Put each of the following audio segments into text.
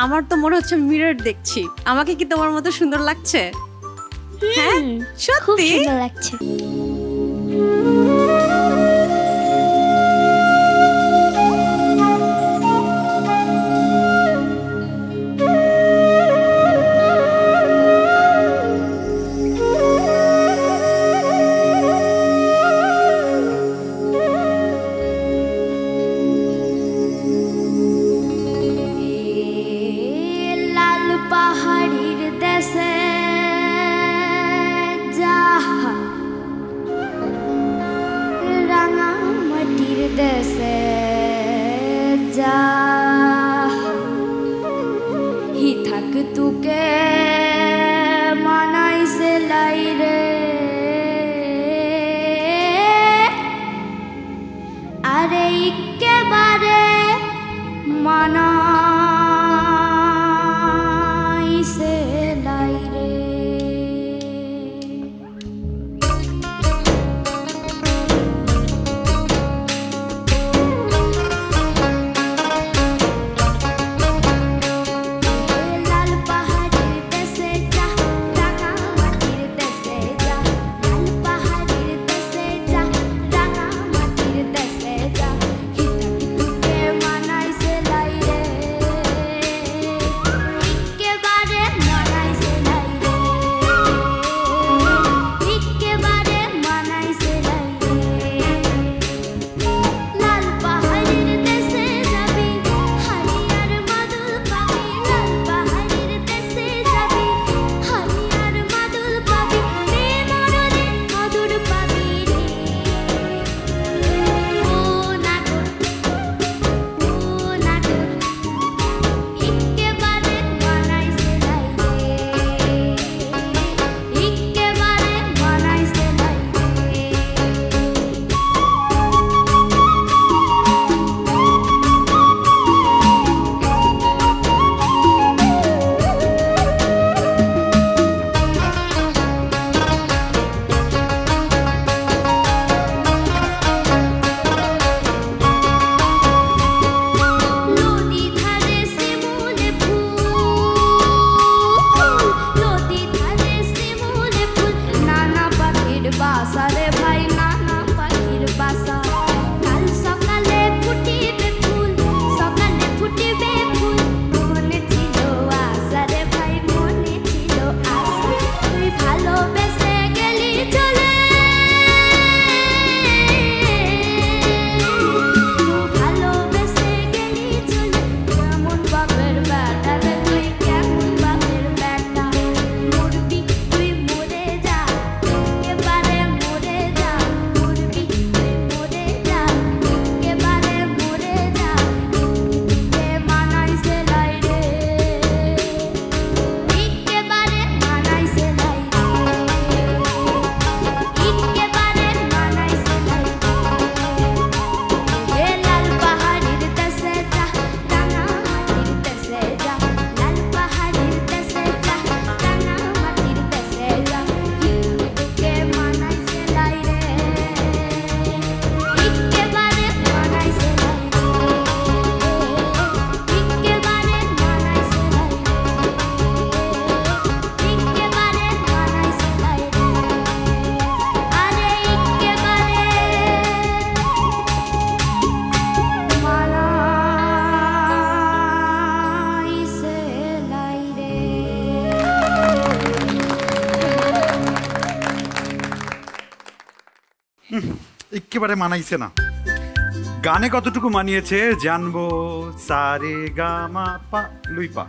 আমার তো মনে হচ্ছে মিরর দেখছি। আমাকে কি তোমার মতো সুন্দর লাগছে? হ্যাঁ, খুব সত্যি সুন্দর লাগছে। একেবারে মানাইছে না। গানে কতটুকু মানিয়েছে জানবো। সারে গামা পা লুইপা।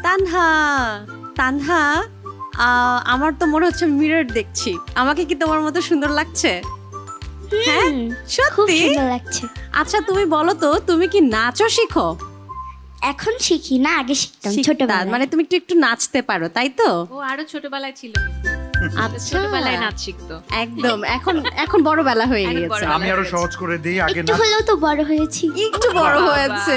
তানহা তানহা, আমার তো মনে হচ্ছে মিরর দেখছি। আমাকে কি তোমার মতো সুন্দর লাগছে? হ্যাঁ, খুব সত্যি সুন্দর লাগছে। আচ্ছা তুমি বলো তো, তুমি কি নাচও শিখো? এখন শিখি না, আগে শিখতাম ছোটবেলায়। মানে তুমি একটু নাচতে পারো, তাই তো? ও আরো ছোটবেলায় ছিল, আচ্ছা ছোটবেলায় নাচ শিখতো একদম। এখন বড় বেলা হয়ে গেছে। আমি আরো সহজ করে দেই, আগে একটু হলেও তো বড় হয়েছি। একটু বড় হয়েছে,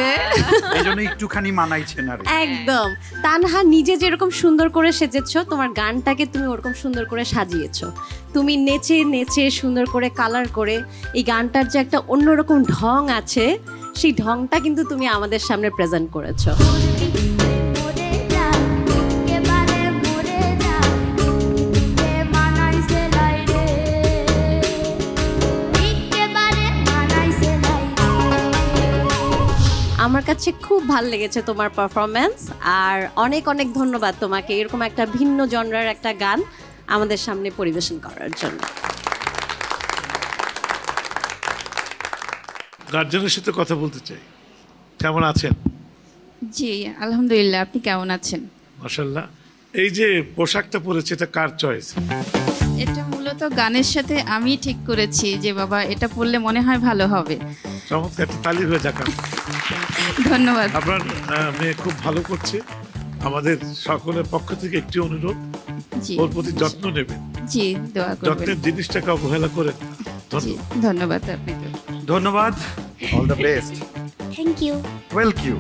এইজন্য একটুখানি মানাইছে না রে। একদম। তানহা নিজে যেরকম সুন্দর করে সেজেছো, তোমার গানটাকে তুমি ওরকম সুন্দর করে সাজিয়েছো। তুমি নেচে নেচে সুন্দর করে কালার করে এই গানটার যে একটা অন্যরকম ঢং আছে, সেই ঢংটা কিন্তু তুমি আমাদের সামনে প্রেজেন্ট করেছো। হচ্ছে খুব ভালো লেগেছে তোমার পারফরমেন্স, আর অনেক অনেক ধন্যবাদ তোমাকে এরকম একটা ভিন্ন জনরার একটা গান আমাদের সামনে পরিবেশন করার জন্য। গার্জেনের সাথে কথা বলতে চাই। কেমন আছেন? জি আলহামদুলিল্লাহ, আপনি কেমন আছেন? মাশাআল্লাহ। এই যে পোশাকটা পরেছে এটা কার চয়েস? এটা মূলত গানের সাথে আমি ঠিক করেছি যে বাবা এটা পড়লে মনে হয় ভালো হবে। চমৎকার, একটা তালি হয়ে যাক। ধন্যবাদ। আপনার মেয়ে খুব ভালো করছে। আমাদের সকলের পক্ষ থেকে একটি অনুরোধ, জি ওর প্রতি যত্ন নেবেন। জি দোয়া করবেন। যত্নের জিনিসটাকে অবহেলা করেন না। জি ধন্যবাদ। ধন্যবাদ আপনাকে। ধন্যবাদ, all the best, thank you. Well Q.